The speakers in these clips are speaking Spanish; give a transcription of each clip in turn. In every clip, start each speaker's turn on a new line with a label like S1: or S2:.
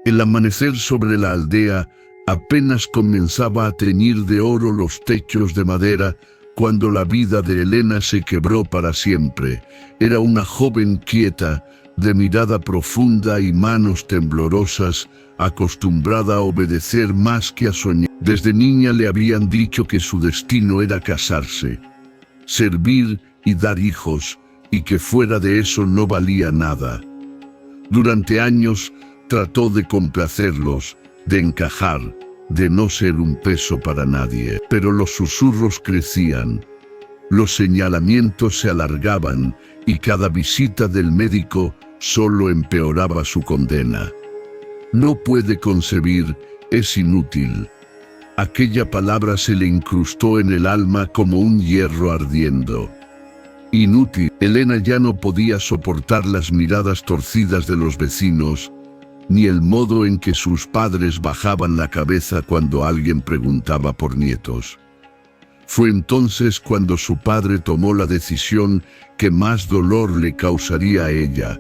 S1: El amanecer sobre la aldea apenas comenzaba a teñir de oro los techos de madera cuando la vida de Elena se quebró para siempre. Era una joven quieta, de mirada profunda y manos temblorosas, acostumbrada a obedecer más que a soñar. Desde niña le habían dicho que su destino era casarse, servir y dar hijos, y que fuera de eso no valía nada. Durante años trató de complacerlos, de encajar, de no ser un peso para nadie. Pero los susurros crecían, los señalamientos se alargaban y cada visita del médico solo empeoraba su condena. No puede concebir, es inútil. Aquella palabra se le incrustó en el alma como un hierro ardiendo. Inútil. Elena ya no podía soportar las miradas torcidas de los vecinos, ni el modo en que sus padres bajaban la cabeza cuando alguien preguntaba por nietos. Fue entonces cuando su padre tomó la decisión que más dolor le causaría a ella,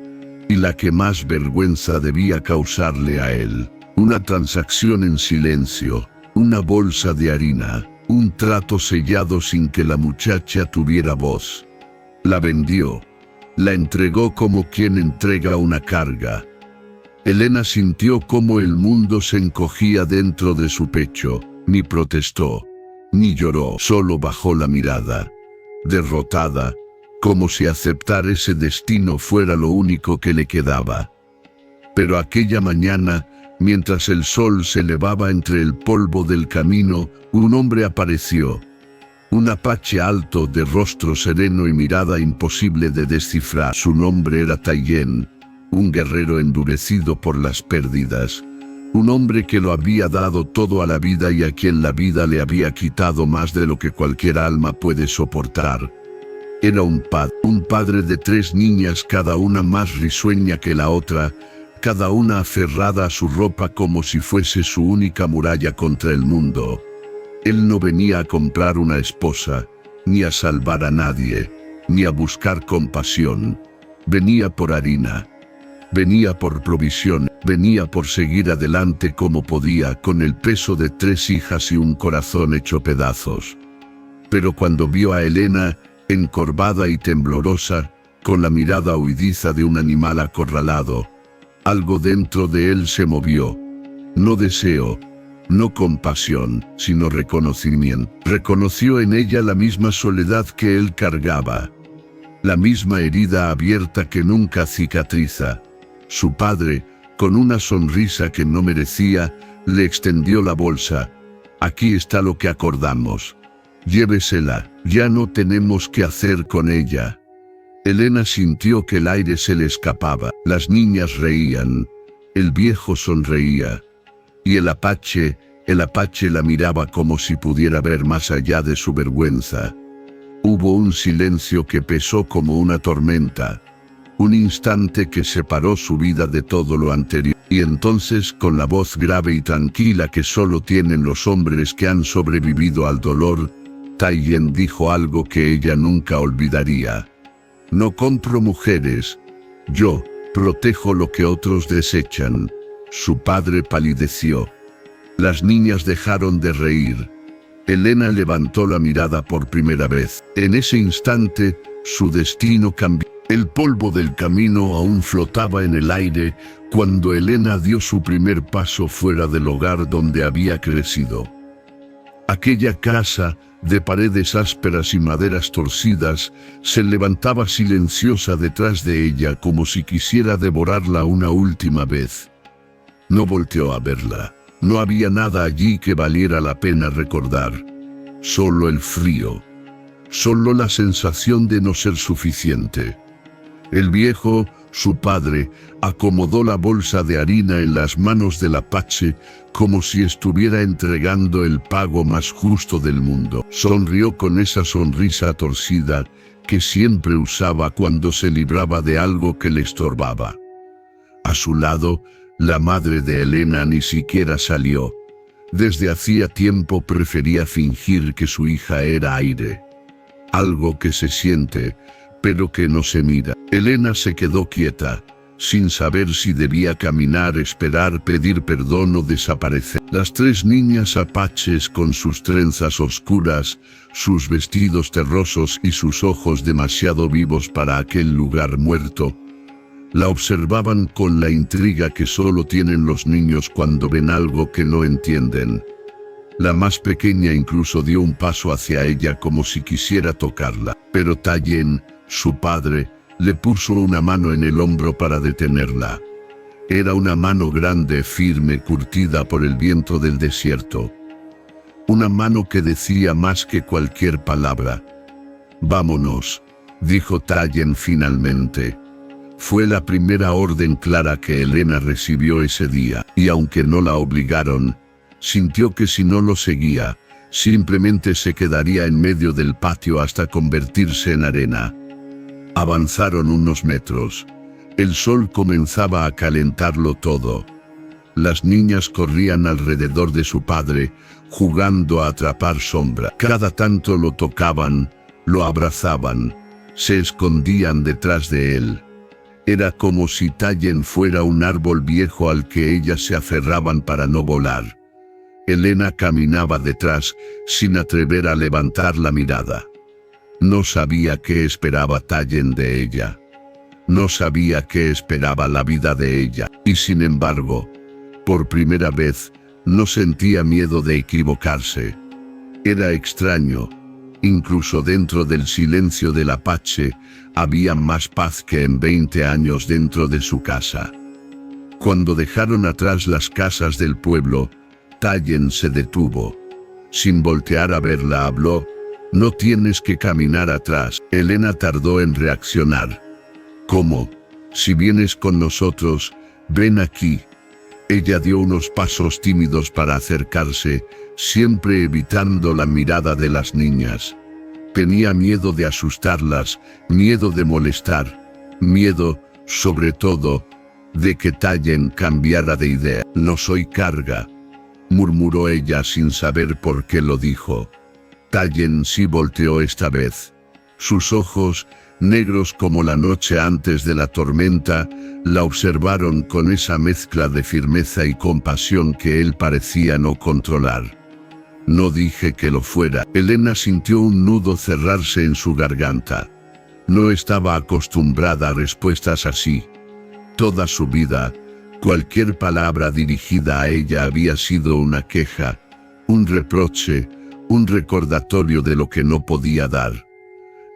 S1: y la que más vergüenza debía causarle a él. Una transacción en silencio, una bolsa de harina, un trato sellado sin que la muchacha tuviera voz. La vendió, la entregó como quien entrega una carga. Elena sintió cómo el mundo se encogía dentro de su pecho. Ni protestó, ni lloró, solo bajó la mirada, derrotada, como si aceptar ese destino fuera lo único que le quedaba. Pero aquella mañana, mientras el sol se elevaba entre el polvo del camino, un hombre apareció. Un apache alto, de rostro sereno y mirada imposible de descifrar. Su nombre era Tayen, un guerrero endurecido por las pérdidas. Un hombre que lo había dado todo a la vida y a quien la vida le había quitado más de lo que cualquier alma puede soportar. Era un padre de 3 niñas, cada una más risueña que la otra, cada una aferrada a su ropa como si fuese su única muralla contra el mundo. Él no venía a comprar una esposa, ni a salvar a nadie, ni a buscar compasión. Venía por harina. Venía por provisión, venía por seguir adelante como podía, con el peso de 3 hijas y un corazón hecho pedazos. Pero cuando vio a Elena, encorvada y temblorosa, con la mirada huidiza de un animal acorralado, algo dentro de él se movió. No deseo, no compasión, sino reconocimiento. Reconoció en ella la misma soledad que él cargaba, la misma herida abierta que nunca cicatriza. Su padre, con una sonrisa que no merecía, le extendió la bolsa. Aquí está lo que acordamos. Llévesela, ya no tenemos qué hacer con ella. Elena sintió que el aire se le escapaba. Las niñas reían, el viejo sonreía, y el apache la miraba como si pudiera ver más allá de su vergüenza. Hubo un silencio que pesó como una tormenta. Un instante que separó su vida de todo lo anterior. Y entonces, con la voz grave y tranquila que solo tienen los hombres que han sobrevivido al dolor, Tayen dijo algo que ella nunca olvidaría. No compro mujeres. Yo protejo lo que otros desechan. Su padre palideció. Las niñas dejaron de reír. Elena levantó la mirada por primera vez. En ese instante, su destino cambió. El polvo del camino aún flotaba en el aire cuando Elena dio su primer paso fuera del hogar donde había crecido. Aquella casa, de paredes ásperas y maderas torcidas, se levantaba silenciosa detrás de ella como si quisiera devorarla una última vez. No volteó a verla. No había nada allí que valiera la pena recordar. Solo el frío. Solo la sensación de no ser suficiente. El viejo, su padre, acomodó la bolsa de harina en las manos del apache como si estuviera entregando el pago más justo del mundo. Sonrió con esa sonrisa torcida que siempre usaba cuando se libraba de algo que le estorbaba. A su lado, la madre de Elena ni siquiera salió. Desde hacía tiempo prefería fingir que su hija era aire. Algo que se siente, pero que no se mira. Elena se quedó quieta, sin saber si debía caminar, esperar, pedir perdón o desaparecer. Las tres niñas apaches, con sus trenzas oscuras, sus vestidos terrosos y sus ojos demasiado vivos para aquel lugar muerto, la observaban con la intriga que solo tienen los niños cuando ven algo que no entienden. La más pequeña incluso dio un paso hacia ella como si quisiera tocarla, pero Tayen, su padre, le puso una mano en el hombro para detenerla. Era una mano grande, firme, curtida por el viento del desierto. Una mano que decía más que cualquier palabra. «Vámonos», dijo Tayen finalmente. Fue la primera orden clara que Elena recibió ese día, y aunque no la obligaron, sintió que si no lo seguía, simplemente se quedaría en medio del patio hasta convertirse en arena. Avanzaron unos metros. El sol comenzaba a calentarlo todo. Las niñas corrían alrededor de su padre, jugando a atrapar sombra. Cada tanto lo tocaban, lo abrazaban, se escondían detrás de él. Era como si Tayen fuera un árbol viejo al que ellas se aferraban para no volar. Elena caminaba detrás, sin atrever a levantar la mirada. No sabía qué esperaba Tayen de ella. No sabía qué esperaba la vida de ella, y sin embargo, por primera vez, no sentía miedo de equivocarse. Era extraño. Incluso dentro del silencio del apache, había más paz que en 20 años dentro de su casa. Cuando dejaron atrás las casas del pueblo, Tayen se detuvo. Sin voltear a verla habló: «No tienes que caminar atrás». Elena tardó en reaccionar. «¿Cómo? Si vienes con nosotros, ven aquí». Ella dio unos pasos tímidos para acercarse, siempre evitando la mirada de las niñas. Tenía miedo de asustarlas, miedo de molestar, miedo, sobre todo, de que Tayen cambiara de idea. «No soy carga», murmuró ella sin saber por qué lo dijo. Tayen sí volteó esta vez. Sus ojos, negros como la noche antes de la tormenta, la observaron con esa mezcla de firmeza y compasión que él parecía no controlar. «No dije que lo fuera». Elena sintió un nudo cerrarse en su garganta. No estaba acostumbrada a respuestas así. Toda su vida, cualquier palabra dirigida a ella había sido una queja, un reproche, un recordatorio de lo que no podía dar.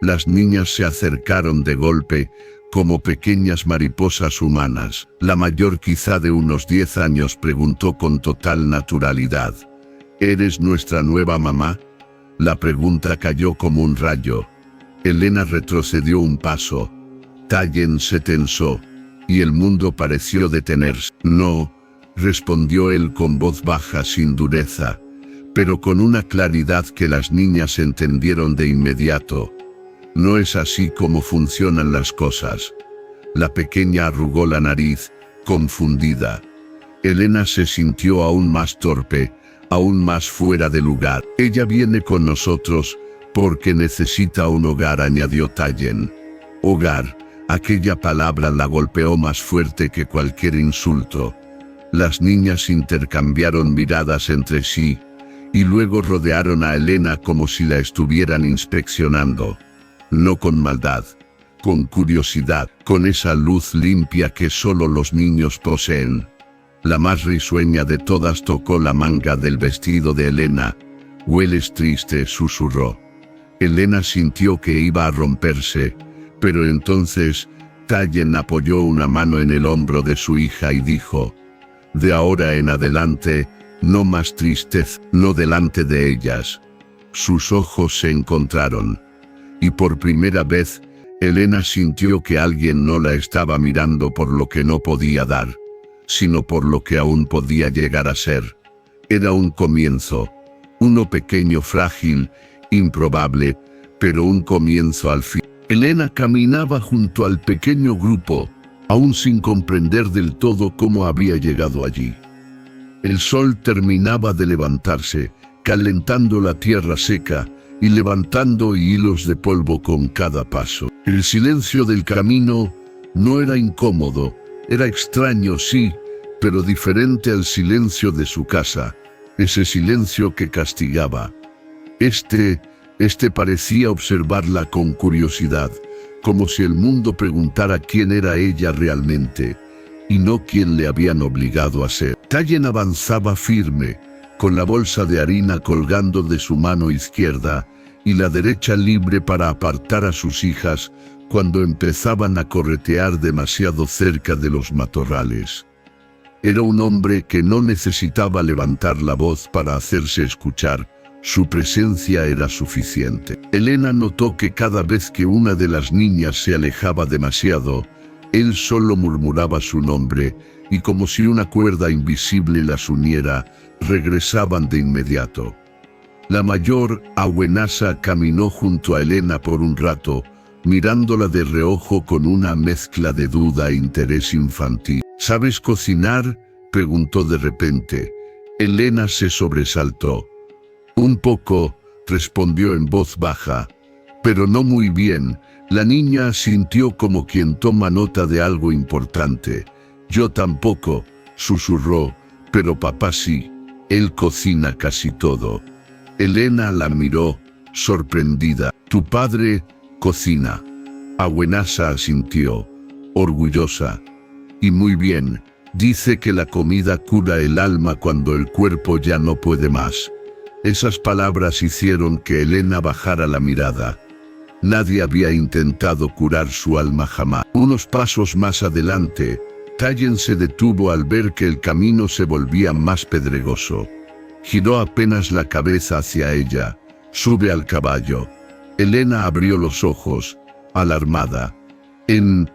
S1: Las niñas se acercaron de golpe, como pequeñas mariposas humanas. La mayor, quizá de unos 10 años, preguntó con total naturalidad: «¿Eres nuestra nueva mamá?». La pregunta cayó como un rayo. Elena retrocedió un paso. Tayen se tensó, y el mundo pareció detenerse. «No», respondió él con voz baja, sin dureza, pero con una claridad que las niñas entendieron de inmediato. «No es así como funcionan las cosas». La pequeña arrugó la nariz, confundida. Elena se sintió aún más torpe, aún más fuera de lugar. «Ella viene con nosotros porque necesita un hogar», añadió Tayen. Hogar, aquella palabra la golpeó más fuerte que cualquier insulto. Las niñas intercambiaron miradas entre sí, y luego rodearon a Elena como si la estuvieran inspeccionando. No con maldad, con curiosidad, con esa luz limpia que solo los niños poseen. La más risueña de todas tocó la manga del vestido de Elena. «Hueles triste», susurró. Elena sintió que iba a romperse, pero entonces Tayen apoyó una mano en el hombro de su hija y dijo: «De ahora en adelante, no más tristeza, no delante de ellas». Sus ojos se encontraron. Y por primera vez, Elena sintió que alguien no la estaba mirando por lo que no podía dar, sino por lo que aún podía llegar a ser. Era un comienzo, uno pequeño, frágil, improbable, pero un comienzo al fin. Elena caminaba junto al pequeño grupo, aún sin comprender del todo cómo había llegado allí. El sol terminaba de levantarse, calentando la tierra seca y levantando hilos de polvo con cada paso. El silencio del camino no era incómodo, Era extraño, sí, pero diferente al silencio de su casa, ese silencio que castigaba. Este parecía observarla con curiosidad, como si el mundo preguntara quién era ella realmente, y no quién le habían obligado a ser. Tallen avanzaba firme, con la bolsa de harina colgando de su mano izquierda, y la derecha libre para apartar a sus hijas, cuando empezaban a corretear demasiado cerca de los matorrales. Era un hombre que no necesitaba levantar la voz para hacerse escuchar, su presencia era suficiente. Elena notó que cada vez que una de las niñas se alejaba demasiado, él solo murmuraba su nombre, y como si una cuerda invisible las uniera, regresaban de inmediato. La mayor, Awenasa, caminó junto a Elena por un rato, mirándola de reojo con una mezcla de duda e interés infantil. ¿Sabes cocinar?, preguntó de repente. Elena se sobresaltó. Un poco, respondió en voz baja, pero no muy bien. La niña asintió como quien toma nota de algo importante. Yo tampoco, susurró, pero papá sí. Él cocina casi todo. Elena la miró, sorprendida. Tu padre cocina. Awenasa asintió, orgullosa. Y muy bien, dice que la comida cura el alma cuando el cuerpo ya no puede más. Esas palabras hicieron que Elena bajara la mirada. Nadie había intentado curar su alma jamás. Unos pasos más adelante, Tallen se detuvo al ver que el camino se volvía más pedregoso. Giró apenas la cabeza hacia ella. Sube al caballo. Elena abrió los ojos, alarmada.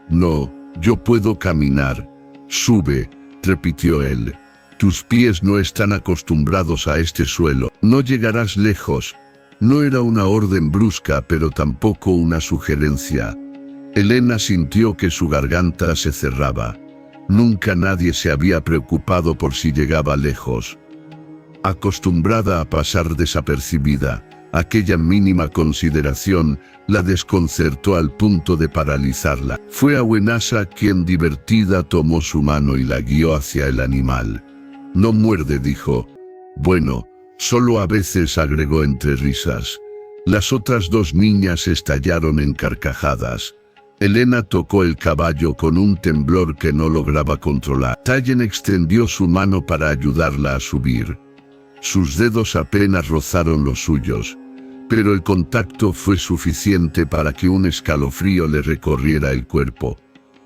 S1: No, yo puedo caminar. Sube, repitió él. Tus pies no están acostumbrados a este suelo. No llegarás lejos. No era una orden brusca, pero tampoco una sugerencia. Elena sintió que su garganta se cerraba. Nunca nadie se había preocupado por si llegaba lejos. Acostumbrada a pasar desapercibida, aquella mínima consideración la desconcertó al punto de paralizarla. Fue Awenasa quien, divertida, tomó su mano y la guió hacia el animal. No muerde, dijo. Bueno, solo a veces, agregó entre risas. Las otras dos niñas estallaron en carcajadas. Elena tocó el caballo con un temblor que no lograba controlar. Tallen extendió su mano para ayudarla a subir. Sus dedos apenas rozaron los suyos, pero el contacto fue suficiente para que un escalofrío le recorriera el cuerpo.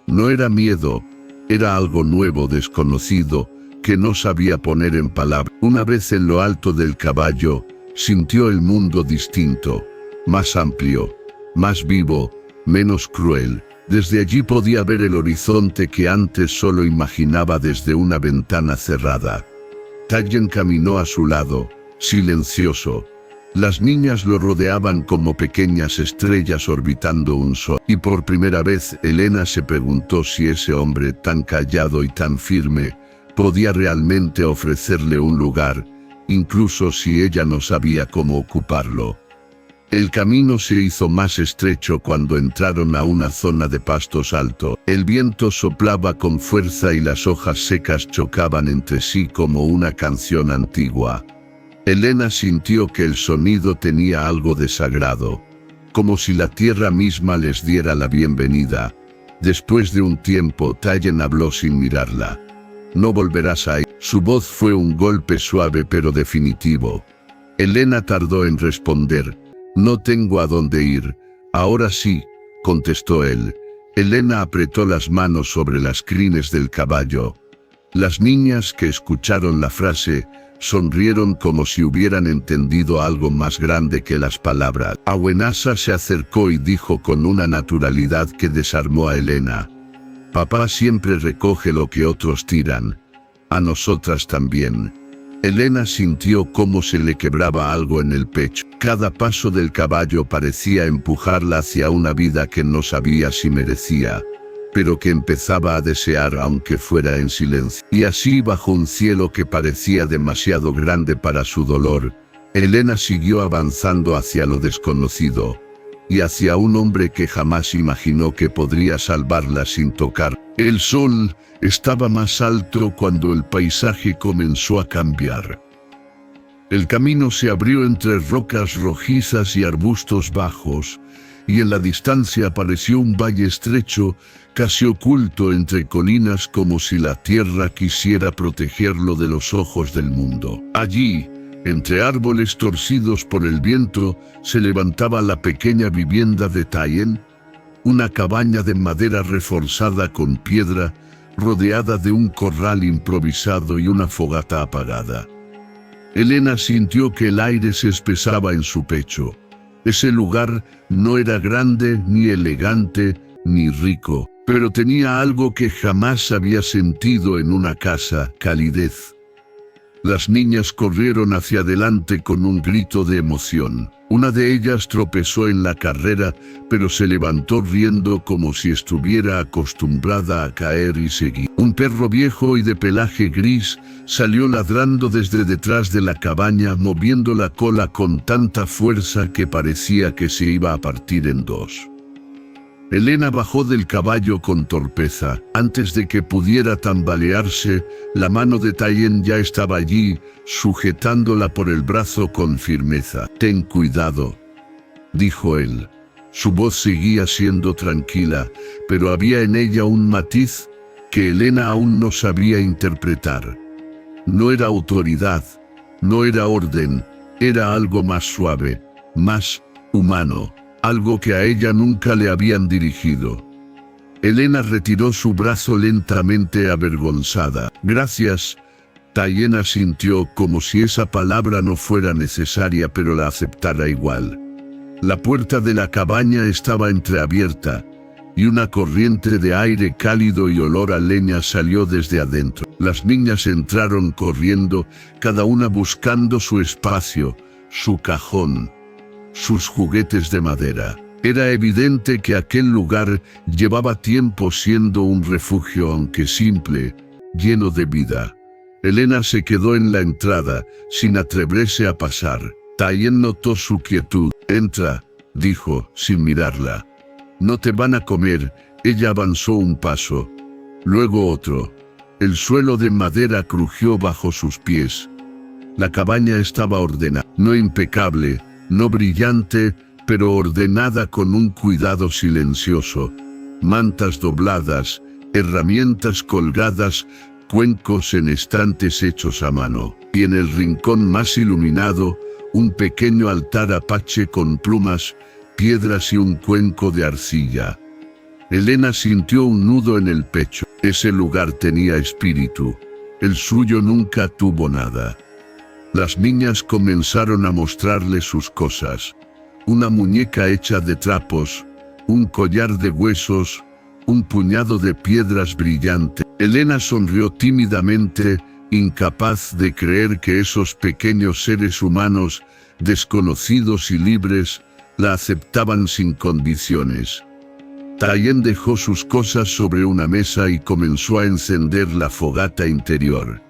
S1: No era miedo, era algo nuevo, desconocido, que no sabía poner en palabras. Una vez en lo alto del caballo, sintió el mundo distinto, más amplio, más vivo, menos cruel. Desde allí podía ver el horizonte que antes solo imaginaba desde una ventana cerrada. Tallen caminó a su lado, silencioso. Las niñas lo rodeaban como pequeñas estrellas orbitando un sol. Y por primera vez Elena se preguntó si ese hombre tan callado y tan firme podía realmente ofrecerle un lugar, incluso si ella no sabía cómo ocuparlo. El camino se hizo más estrecho cuando entraron a una zona de pastos alto. El viento soplaba con fuerza y las hojas secas chocaban entre sí como una canción antigua. Elena sintió que el sonido tenía algo de sagrado, como si la tierra misma les diera la bienvenida. Después de un tiempo, Tallen habló sin mirarla. No volverás ahí. Su voz fue un golpe suave pero definitivo. Elena tardó en responder. No tengo a dónde ir. Ahora sí, contestó él. Elena apretó las manos sobre las crines del caballo. Las niñas que escucharon la frase sonrieron como si hubieran entendido algo más grande que las palabras. Awenasa se acercó y dijo con una naturalidad que desarmó a Elena. Papá siempre recoge lo que otros tiran. A nosotras también. Elena sintió cómo se le quebraba algo en el pecho. Cada paso del caballo parecía empujarla hacia una vida que no sabía si merecía, pero que empezaba a desear aunque fuera en silencio. Y así, bajo un cielo que parecía demasiado grande para su dolor, Elena siguió avanzando hacia lo desconocido, y hacia un hombre que jamás imaginó que podría salvarla sin tocar. El sol estaba más alto cuando el paisaje comenzó a cambiar. El camino se abrió entre rocas rojizas y arbustos bajos, y en la distancia apareció un valle estrecho, casi oculto entre colinas, como si la tierra quisiera protegerlo de los ojos del mundo. Allí, entre árboles torcidos por el viento, se levantaba la pequeña vivienda de Tayen, una cabaña de madera reforzada con piedra, rodeada de un corral improvisado y una fogata apagada. Elena sintió que el aire se espesaba en su pecho. Ese lugar no era grande, ni elegante, ni rico, pero tenía algo que jamás había sentido en una casa: calidez. Las niñas corrieron hacia adelante con un grito de emoción. Una de ellas tropezó en la carrera, pero se levantó riendo como si estuviera acostumbrada a caer y seguir. Un perro viejo y de pelaje gris salió ladrando desde detrás de la cabaña, moviendo la cola con tanta fuerza que parecía que se iba a partir en dos. Elena bajó del caballo con torpeza. Antes de que pudiera tambalearse, la mano de Tayen ya estaba allí, sujetándola por el brazo con firmeza. «Ten cuidado», dijo él. Su voz seguía siendo tranquila, pero había en ella un matiz que Elena aún no sabía interpretar. No era autoridad, no era orden, era algo más suave, más humano. Algo que a ella nunca le habían dirigido. Elena retiró su brazo lentamente, avergonzada. «Gracias», Tayen asintió, como si esa palabra no fuera necesaria, pero la aceptara igual. La puerta de la cabaña estaba entreabierta, y una corriente de aire cálido y olor a leña salió desde adentro. Las niñas entraron corriendo, cada una buscando su espacio, su cajón, sus juguetes de madera. Era evidente que aquel lugar llevaba tiempo siendo un refugio, aunque simple, lleno de vida. Elena se quedó en la entrada, sin atreverse a pasar. Tayen notó su quietud. «Entra», dijo, sin mirarla. «No te van a comer». Ella avanzó un paso, luego otro. El suelo de madera crujió bajo sus pies. La cabaña estaba ordenada, no impecable, no brillante, pero ordenada con un cuidado silencioso. Mantas dobladas, herramientas colgadas, cuencos en estantes hechos a mano. Y en el rincón más iluminado, un pequeño altar apache con plumas, piedras y un cuenco de arcilla. Elena sintió un nudo en el pecho. Ese lugar tenía espíritu. El suyo nunca tuvo nada. Las niñas comenzaron a mostrarle sus cosas. Una muñeca hecha de trapos, un collar de huesos, un puñado de piedras brillantes. Elena sonrió tímidamente, incapaz de creer que esos pequeños seres humanos, desconocidos y libres, la aceptaban sin condiciones. Tayen dejó sus cosas sobre una mesa y comenzó a encender la fogata interior.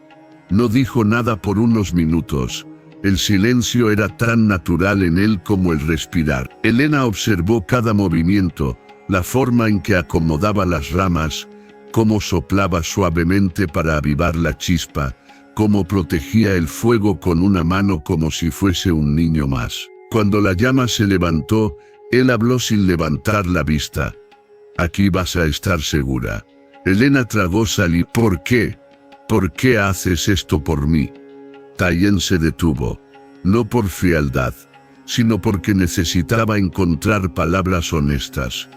S1: No dijo nada por unos minutos. El silencio era tan natural en él como el respirar. Elena observó cada movimiento, la forma en que acomodaba las ramas, cómo soplaba suavemente para avivar la chispa, cómo protegía el fuego con una mano como si fuese un niño más. Cuando la llama se levantó, él habló sin levantar la vista. «Aquí vas a estar segura». Elena tragó saliva. «¿Por qué? ¿Por qué haces esto por mí?» Tayen se detuvo, no por frialdad, sino porque necesitaba encontrar palabras honestas.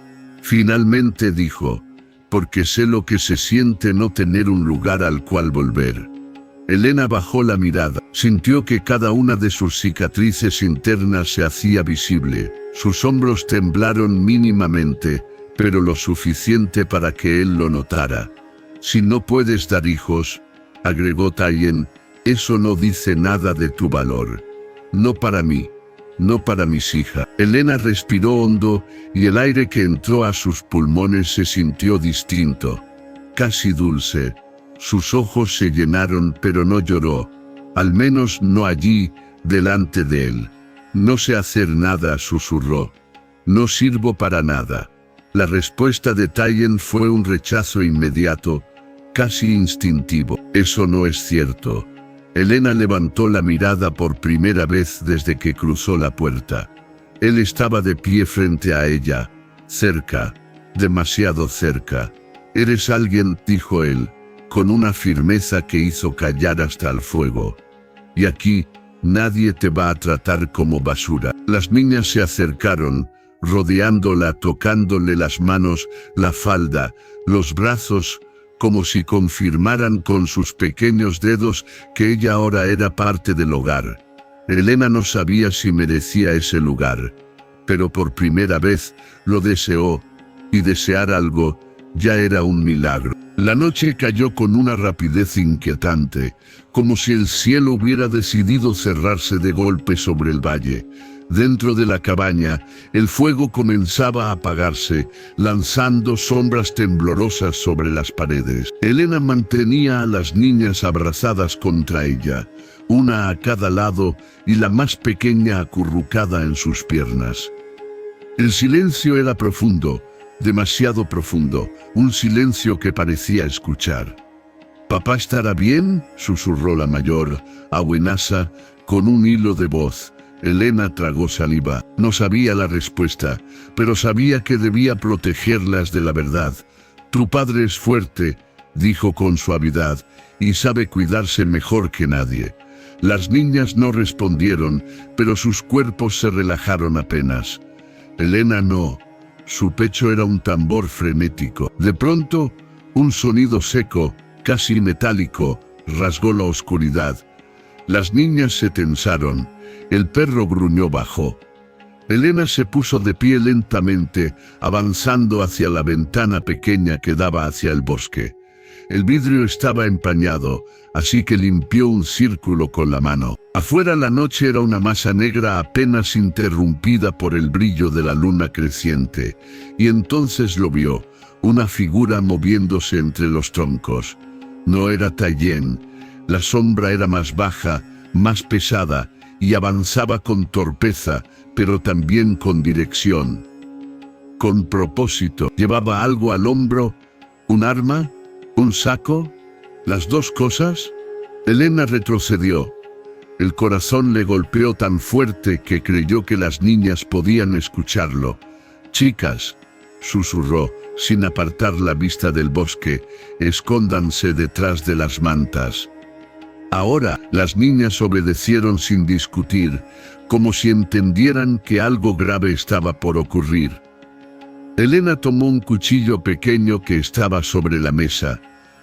S1: Finalmente dijo: «Porque sé lo que se siente no tener un lugar al cual volver». Elena bajó la mirada, sintió que cada una de sus cicatrices internas se hacía visible. Sus hombros temblaron mínimamente, pero lo suficiente para que él lo notara. «Si no puedes dar hijos», agregó Tayen, «eso no dice nada de tu valor. No para mí, no para mis hijas». Elena respiró hondo, y el aire que entró a sus pulmones se sintió distinto, casi dulce. Sus ojos se llenaron, pero no lloró, al menos no allí, delante de él. «No sé hacer nada», susurró. «No sirvo para nada». La respuesta de Tayen fue un rechazo inmediato, casi instintivo. Eso no es cierto. Elena levantó la mirada por primera vez desde que cruzó la puerta. Él estaba de pie frente a ella, cerca, demasiado cerca. «Eres alguien», dijo él, con una firmeza que hizo callar hasta el fuego. «Y aquí, nadie te va a tratar como basura». Las niñas se acercaron, rodeándola, tocándole las manos, la falda, los brazos, como si confirmaran con sus pequeños dedos que ella ahora era parte del hogar. Elena no sabía si merecía ese lugar, pero por primera vez lo deseó, y desear algo ya era un milagro. La noche cayó con una rapidez inquietante, como si el cielo hubiera decidido cerrarse de golpe sobre el valle. Dentro de la cabaña, el fuego comenzaba a apagarse, lanzando sombras temblorosas sobre las paredes. Elena mantenía a las niñas abrazadas contra ella, una a cada lado y la más pequeña acurrucada en sus piernas. El silencio era profundo, demasiado profundo, un silencio que parecía escuchar. «¿Papá estará bien?», susurró la mayor, Awenasa, con un hilo de voz. Elena tragó saliva. No sabía la respuesta, pero sabía que debía protegerlas de la verdad. «Tu padre es fuerte», dijo con suavidad, «y sabe cuidarse mejor que nadie». Las niñas no respondieron, pero sus cuerpos se relajaron apenas. Elena no. Su pecho era un tambor frenético. De pronto, un sonido seco, casi metálico, rasgó la oscuridad. Las niñas se tensaron. El perro gruñó bajo. Elena se puso de pie lentamente, avanzando hacia la ventana pequeña que daba hacia el bosque. El vidrio estaba empañado, así que limpió un círculo con la mano. Afuera la noche era una masa negra apenas interrumpida por el brillo de la luna creciente, y entonces lo vio, una figura moviéndose entre los troncos. No era Tayen. La sombra era más baja, más pesada, y avanzaba con torpeza, pero también con dirección. Con propósito. ¿Llevaba algo al hombro? ¿Un arma? ¿Un saco? ¿Las dos cosas? Elena retrocedió. El corazón le golpeó tan fuerte que creyó que las niñas podían escucharlo. «Chicas», susurró, sin apartar la vista del bosque, «escóndanse detrás de las mantas». Ahora, las niñas obedecieron sin discutir, como si entendieran que algo grave estaba por ocurrir. Elena tomó un cuchillo pequeño que estaba sobre la mesa,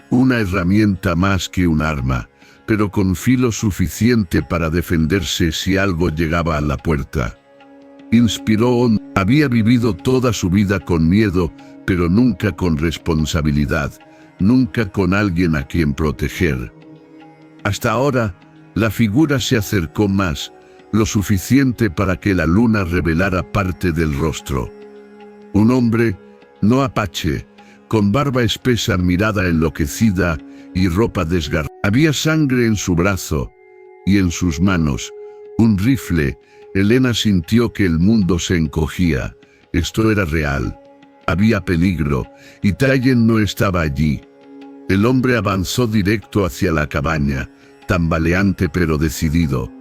S1: una herramienta más que un arma, pero con filo suficiente para defenderse si algo llegaba a la puerta. Inspiró hondo. Había vivido toda su vida con miedo, pero nunca con responsabilidad, nunca con alguien a quien proteger. Hasta ahora, la figura se acercó más, lo suficiente para que la luna revelara parte del rostro. Un hombre, no apache, con barba espesa, mirada enloquecida y ropa desgarrada. Había sangre en su brazo y en sus manos, un rifle. Elena sintió que el mundo se encogía. Esto era real. Había peligro, y Tayen no estaba allí. El hombre avanzó directo hacia la cabaña, tambaleante pero decidido.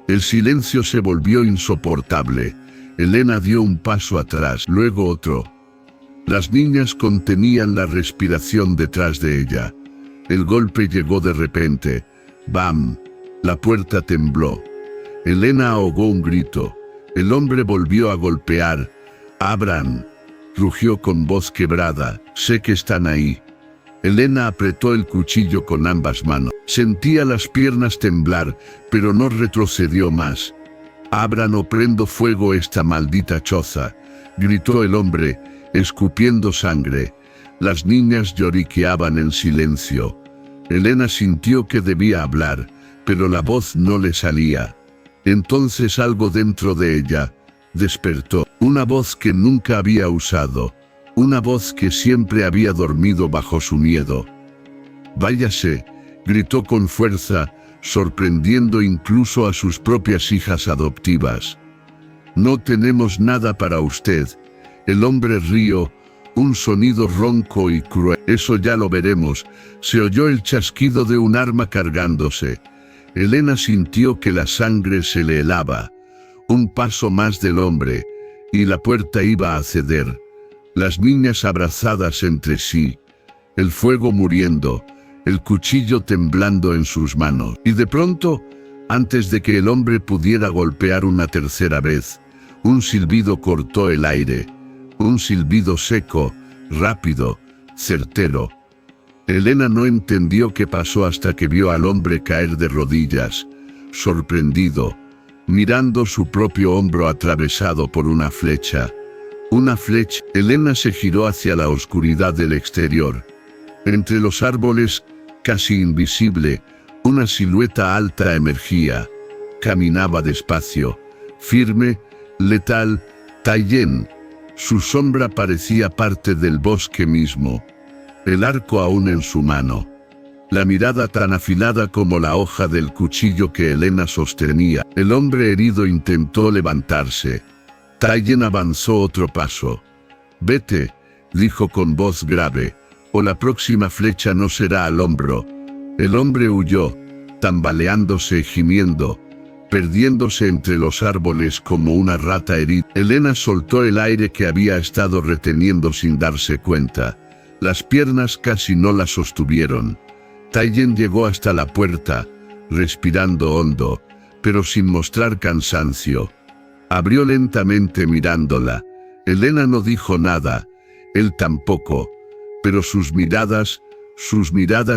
S1: El silencio se volvió insoportable. Elena dio un paso atrás, luego otro. Las niñas contenían la respiración detrás de ella. El golpe llegó de repente. ¡Bam! La puerta tembló. Elena ahogó un grito. El hombre volvió a golpear. «¡Abran!», rugió con voz quebrada. «Sé que están ahí». Elena apretó el cuchillo con ambas manos. Sentía las piernas temblar, pero no retrocedió más. «Abran o prendo fuego esta maldita choza», gritó el hombre, escupiendo sangre. Las niñas lloriqueaban en silencio. Elena sintió que debía hablar, pero la voz no le salía. Entonces algo dentro de ella despertó. Una voz que nunca había usado. Una voz que siempre había dormido bajo su miedo. «Váyase», gritó con fuerza, sorprendiendo incluso a sus propias hijas adoptivas. «No tenemos nada para usted». El hombre rió, Un sonido ronco y cruel. Eso ya lo veremos. Se oyó el chasquido de un arma cargándose. Elena sintió que la sangre se le helaba. Un paso más del hombre, y la puerta iba a ceder. Las niñas abrazadas entre sí, el fuego muriendo, el cuchillo temblando en sus manos. Y de pronto, antes de que el hombre pudiera golpear una tercera vez, un silbido cortó el aire. Un silbido seco, rápido, certero. Elena no entendió qué pasó hasta que vio al hombre caer de rodillas, sorprendido, mirando su propio hombro atravesado por una flecha. Una flecha. Elena se giró hacia la oscuridad del exterior. Entre los árboles, casi invisible, una silueta alta emergía. Caminaba despacio, firme, letal, Taiyén. Su sombra parecía parte del bosque mismo. El arco aún en su mano. La mirada tan afilada como la hoja del cuchillo que Elena sostenía. El hombre herido intentó levantarse. Taiyén avanzó otro paso. «Vete», dijo con voz grave, «o la próxima flecha no será al hombro». El hombre huyó, tambaleándose y gimiendo, perdiéndose entre los árboles como una rata herida. Elena soltó el aire que había estado reteniendo sin darse cuenta. Las piernas casi no la sostuvieron. Taiyén llegó hasta la puerta, respirando hondo, pero sin mostrar cansancio. Abrió lentamente mirándola. Elena no dijo nada, él tampoco, pero sus miradas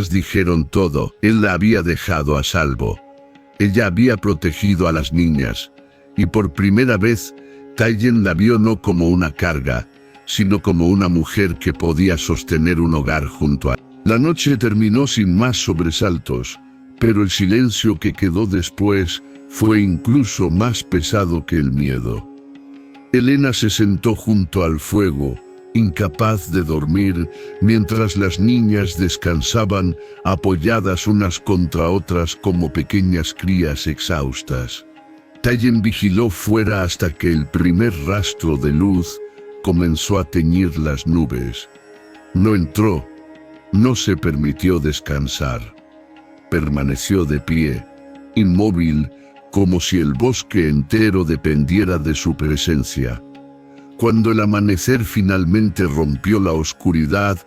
S1: dijeron todo. Él la había dejado a salvo. Ella había protegido a las niñas, y por primera vez, Taiyén la vio no como una carga, sino como una mujer que podía sostener un hogar junto a él. La noche terminó sin más sobresaltos, pero el silencio que quedó después fue incluso más pesado que el miedo. Elena se sentó junto al fuego, incapaz de dormir, mientras las niñas descansaban, apoyadas unas contra otras como pequeñas crías exhaustas. Taiyén vigiló fuera hasta que el primer rastro de luz comenzó a teñir las nubes. No entró, no se permitió descansar. Permaneció de pie, inmóvil, como si el bosque entero dependiera de su presencia. Cuando el amanecer finalmente rompió la oscuridad,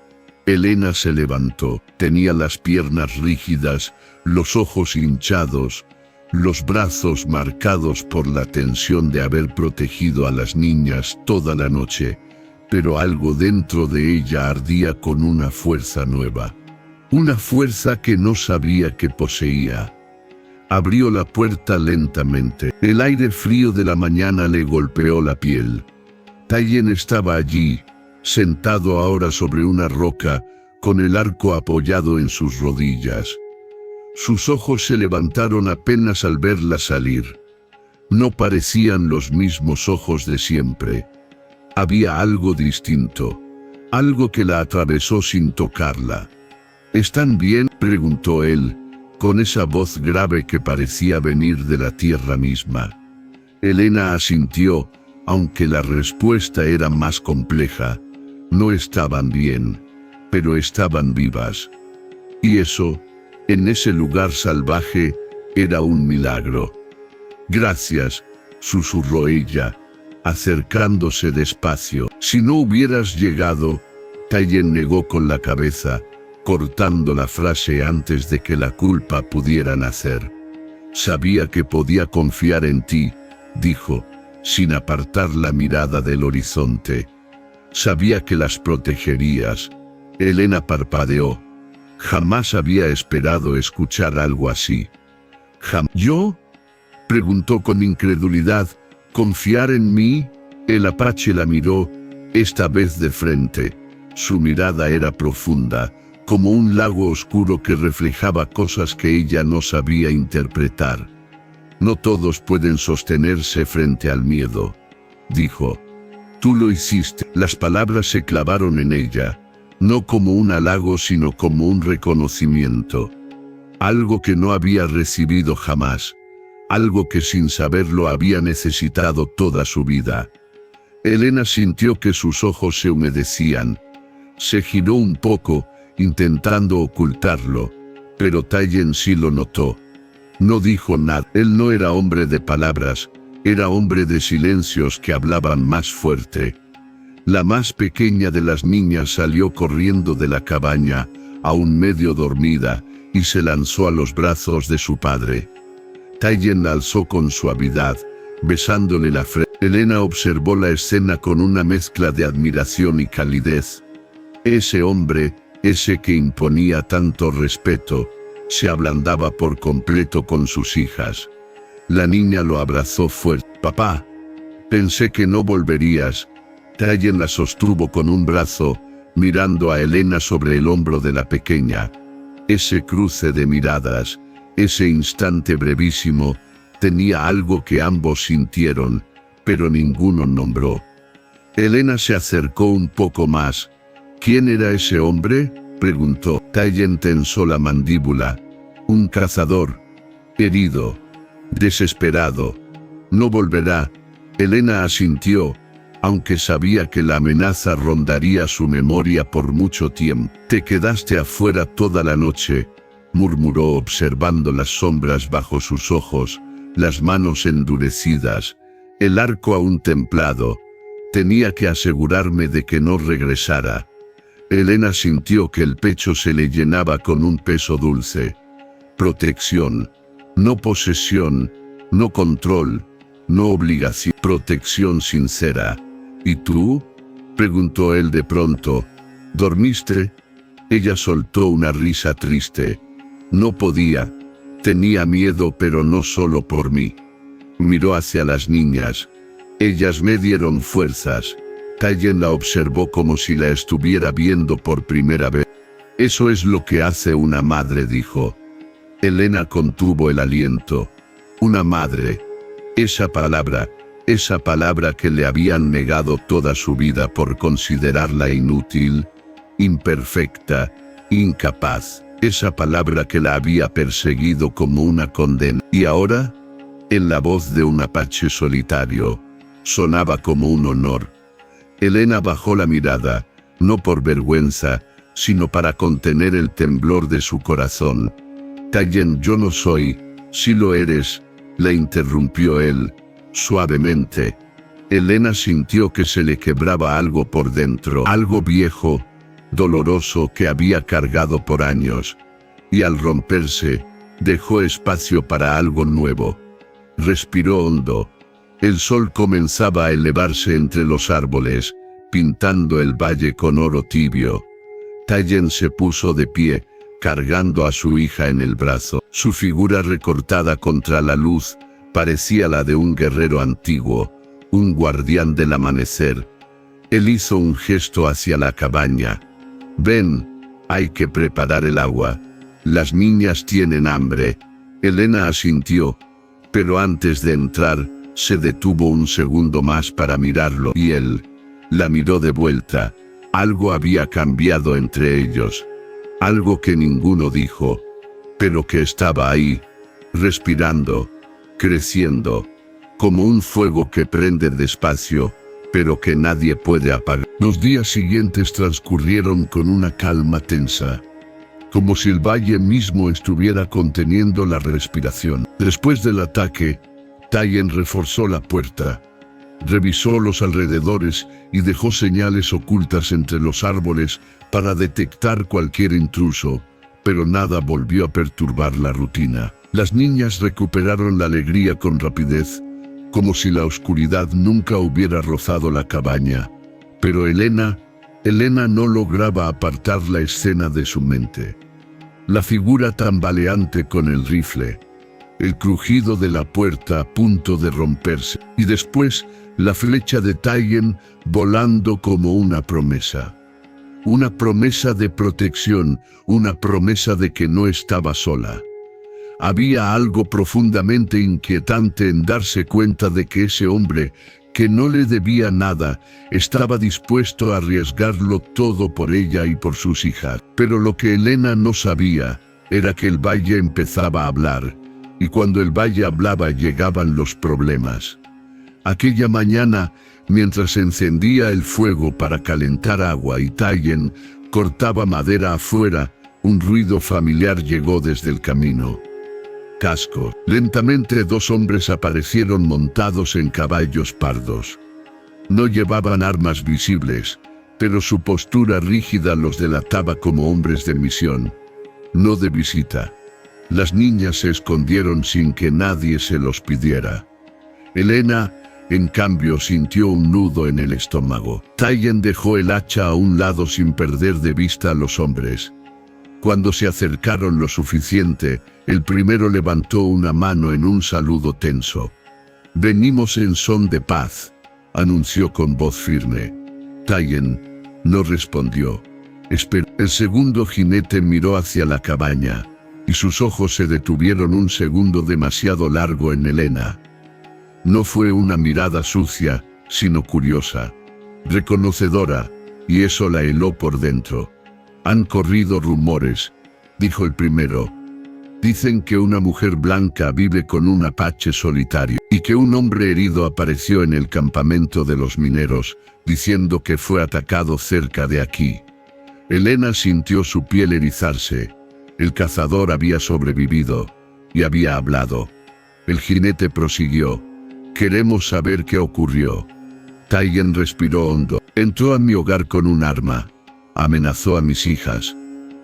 S1: Elena se levantó. Tenía las piernas rígidas, los ojos hinchados, los brazos marcados por la tensión de haber protegido a las niñas toda la noche, pero algo dentro de ella ardía con una fuerza nueva. Una fuerza que no sabía que poseía. Abrió la puerta lentamente. El aire frío de la mañana le golpeó la piel. Taiyén estaba allí, sentado ahora sobre una roca, con el arco apoyado en sus rodillas. Sus ojos se levantaron apenas al verla salir. No parecían los mismos ojos de siempre. Había algo distinto, algo que la atravesó sin tocarla. «¿Están bien?», preguntó él, con esa voz grave que parecía venir de la tierra misma. Elena asintió, aunque la respuesta era más compleja. No estaban bien, pero estaban vivas. Y eso, en ese lugar salvaje, era un milagro. «Gracias», susurró ella, acercándose despacio. «Si no hubieras llegado», Taiyén negó con la cabeza, cortando la frase antes de que la culpa pudiera nacer. «Sabía que podía confiar en ti», dijo, sin apartar la mirada del horizonte. «Sabía que las protegerías». Elena parpadeó. Jamás había esperado escuchar algo así. «¿Yo?», preguntó con incredulidad. «¿Confiar en mí?». El apache la miró, esta vez de frente. Su mirada era profunda, como un lago oscuro que reflejaba cosas que ella no sabía interpretar. «No todos pueden sostenerse frente al miedo», dijo. «Tú lo hiciste». Las palabras se clavaron en ella, no como un halago sino como un reconocimiento. Algo que no había recibido jamás, algo que sin saberlo había necesitado toda su vida. Elena sintió que sus ojos se humedecían, Se giró un poco, intentando ocultarlo, pero Tayen sí lo notó. No dijo nada. Él no era hombre de palabras, era hombre de silencios que hablaban más fuerte. La más pequeña de las niñas salió corriendo de la cabaña, aún medio dormida, y se lanzó a los brazos de su padre. Tayen la alzó con suavidad, besándole la frente. Elena observó la escena con una mezcla de admiración y calidez. Ese hombre, ese que imponía tanto respeto, se ablandaba por completo con sus hijas. La niña lo abrazó fuerte. «Papá, pensé que no volverías». Tayen la sostuvo con un brazo, mirando a Elena sobre el hombro de la pequeña. Ese cruce de miradas, ese instante brevísimo, tenía algo que ambos sintieron, pero ninguno nombró. Elena se acercó un poco más. «¿Quién era ese hombre?», preguntó. Tayen tensó la mandíbula. «Un cazador. Herido. Desesperado. No volverá». Elena asintió, aunque sabía que la amenaza rondaría su memoria por mucho tiempo. «Te quedaste afuera toda la noche», murmuró observando las sombras bajo sus ojos, las manos endurecidas, el arco aún templado. «Tenía que asegurarme de que no regresara». Elena sintió que el pecho se le llenaba con un peso dulce. Protección, no posesión, no control, no obligación. Protección sincera. «¿Y tú?», preguntó él de pronto. «¿Dormiste?». Ella soltó una risa triste. «No podía. Tenía miedo, pero no solo por mí». Miró hacia las niñas. Ellas me dieron fuerzas. Tayen la observó como si la estuviera viendo por primera vez. «Eso es lo que hace una madre», dijo. Elena contuvo el aliento. Una madre. Esa palabra que le habían negado toda su vida por considerarla inútil, imperfecta, incapaz. Esa palabra que la había perseguido como una condena. Y ahora, en la voz de un apache solitario, sonaba como un honor. Elena bajó la mirada, no por vergüenza, sino para contener el temblor de su corazón. «Tayen, yo no soy». «Sí lo eres», la interrumpió él, suavemente. Elena sintió que se le quebraba algo por dentro, algo viejo, doloroso que había cargado por años. Y al romperse, dejó espacio para algo nuevo. Respiró hondo. El sol comenzaba a elevarse entre los árboles, pintando el valle con oro tibio. Tayen se puso de pie, cargando a su hija en el brazo. Su figura recortada contra la luz parecía la de un guerrero antiguo, un guardián del amanecer. Él hizo un gesto hacia la cabaña. «Ven, hay que preparar el agua. Las niñas tienen hambre». Elena asintió, pero antes de entrar, se detuvo un segundo más para mirarlo, y él la miró de vuelta. Algo había cambiado entre ellos. Algo que ninguno dijo, pero que estaba ahí, respirando, creciendo, como un fuego que prende despacio, pero que nadie puede apagar. Los días siguientes transcurrieron con una calma tensa, como si el valle mismo estuviera conteniendo la respiración. Después del ataque, Tayen reforzó la puerta, revisó los alrededores y dejó señales ocultas entre los árboles para detectar cualquier intruso, pero nada volvió a perturbar la rutina. Las niñas recuperaron la alegría con rapidez, como si la oscuridad nunca hubiera rozado la cabaña. Pero Elena no lograba apartar la escena de su mente. La figura tambaleante con el rifle, el crujido de la puerta a punto de romperse, y después la flecha de Tayen volando como una promesa. Una promesa de protección, una promesa de que no estaba sola. Había algo profundamente inquietante en darse cuenta de que ese hombre, que no le debía nada, estaba dispuesto a arriesgarlo todo por ella y por sus hijas. Pero lo que Elena no sabía era que el valle empezaba a hablar, y cuando el valle hablaba llegaban los problemas. Aquella mañana, mientras encendía el fuego para calentar agua y Tayen cortaba madera afuera, un ruido familiar llegó desde el camino. Casco. Lentamente 2 hombres aparecieron montados en caballos pardos. No llevaban armas visibles, pero su postura rígida los delataba como hombres de misión, no de visita. Las niñas se escondieron sin que nadie se los pidiera. Elena, en cambio, sintió un nudo en el estómago. Tayen dejó el hacha a un lado sin perder de vista a los hombres. Cuando se acercaron lo suficiente, el primero levantó una mano en un saludo tenso. «Venimos en son de paz», anunció con voz firme. Tayen no respondió. Esperó. El segundo jinete miró hacia la cabaña, y sus ojos se detuvieron un segundo demasiado largo en Elena. No fue una mirada sucia, sino curiosa, reconocedora, y eso la heló por dentro. «Han corrido rumores», dijo el primero. «Dicen que una mujer blanca vive con un apache solitario, y que un hombre herido apareció en el campamento de los mineros, diciendo que fue atacado cerca de aquí». Elena sintió su piel erizarse. El cazador había sobrevivido, y había hablado. El jinete prosiguió. «Queremos saber qué ocurrió». Tayen respiró hondo. «Entró a mi hogar con un arma. Amenazó a mis hijas».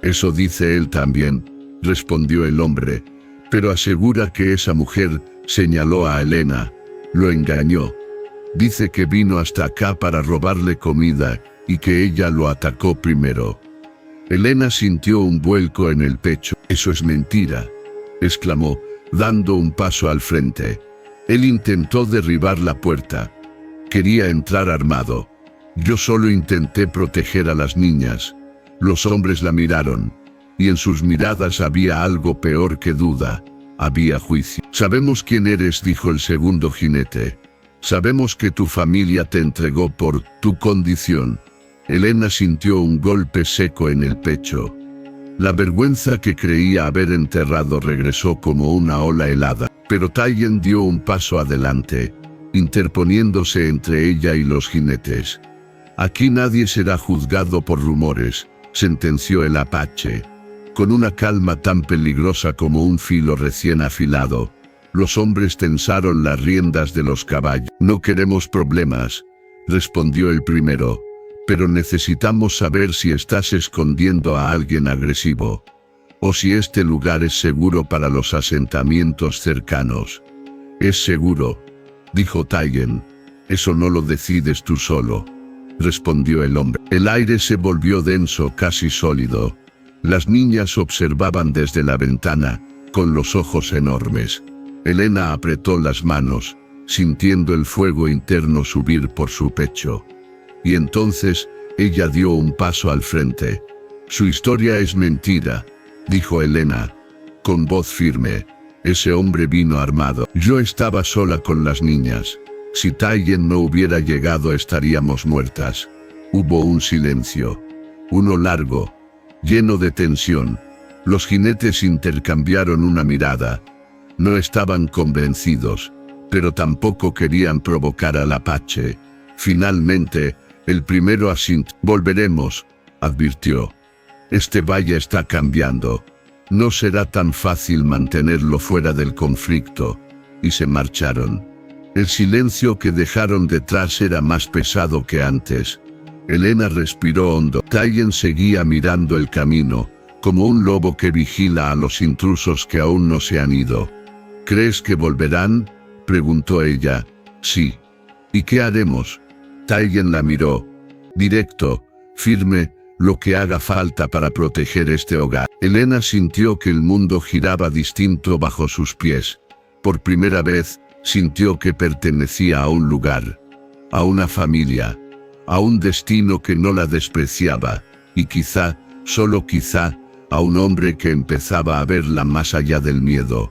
S1: «Eso dice él también», respondió el hombre, «pero asegura que esa mujer», señaló a Elena, «lo engañó. Dice que vino hasta acá para robarle comida y que ella lo atacó primero». Elena sintió un vuelco en el pecho. «Eso es mentira», exclamó, dando un paso al frente. Él intentó derribar la puerta. Quería entrar armado. «Yo solo intenté proteger a las niñas». Los hombres la miraron, y en sus miradas había algo peor que duda, había juicio. «Sabemos quién eres», dijo el segundo jinete. «Sabemos que tu familia te entregó por tu condición». Elena sintió un golpe seco en el pecho. La vergüenza que creía haber enterrado regresó como una ola helada, pero Tayen dio un paso adelante, interponiéndose entre ella y los jinetes. «Aquí nadie será juzgado por rumores», sentenció el apache. Con una calma tan peligrosa como un filo recién afilado, los hombres tensaron las riendas de los caballos. «No queremos problemas», respondió el primero, «pero necesitamos saber si estás escondiendo a alguien agresivo, o si este lugar es seguro para los asentamientos cercanos». «Es seguro», dijo Tayen. «Eso no lo decides tú solo», respondió el hombre. El aire se volvió denso, casi sólido. Las niñas observaban desde la ventana, con los ojos enormes. Elena apretó las manos, sintiendo el fuego interno subir por su pecho. Y entonces, ella dio un paso al frente. «Su historia es mentira», dijo Elena, con voz firme. «Ese hombre vino armado. Yo estaba sola con las niñas. Si Tayen no hubiera llegado estaríamos muertas». Hubo un silencio. Uno largo, lleno de tensión. Los jinetes intercambiaron una mirada. No estaban convencidos, pero tampoco querían provocar al apache. Finalmente, el primero asintió. «Volveremos», advirtió. «Este valle está cambiando. No será tan fácil mantenerlo fuera del conflicto». Y se marcharon. El silencio que dejaron detrás era más pesado que antes. Elena respiró hondo. Tayen seguía mirando el camino, como un lobo que vigila a los intrusos que aún no se han ido. «¿Crees que volverán?», preguntó ella. «Sí». «¿Y qué haremos?». Tayen la miró. «Directo, firme, lo que haga falta para proteger este hogar». Elena sintió que el mundo giraba distinto bajo sus pies. Por primera vez, sintió que pertenecía a un lugar, a una familia, a un destino que no la despreciaba, y quizá, solo quizá, a un hombre que empezaba a verla más allá del miedo,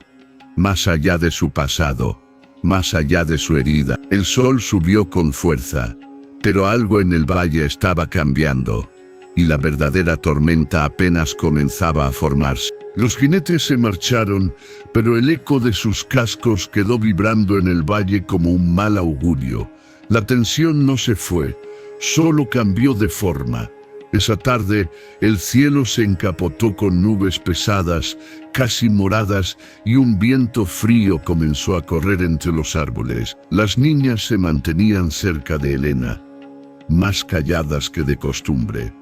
S1: más allá de su pasado, más allá de su herida. El sol subió con fuerza, pero algo en el valle estaba cambiando, y la verdadera tormenta apenas comenzaba a formarse. Los jinetes se marcharon, pero el eco de sus cascos quedó vibrando en el valle como un mal augurio. La tensión no se fue, solo cambió de forma. Esa tarde, el cielo se encapotó con nubes pesadas, casi moradas, y un viento frío comenzó a correr entre los árboles. Las niñas se mantenían cerca de Elena, más calladas que de costumbre.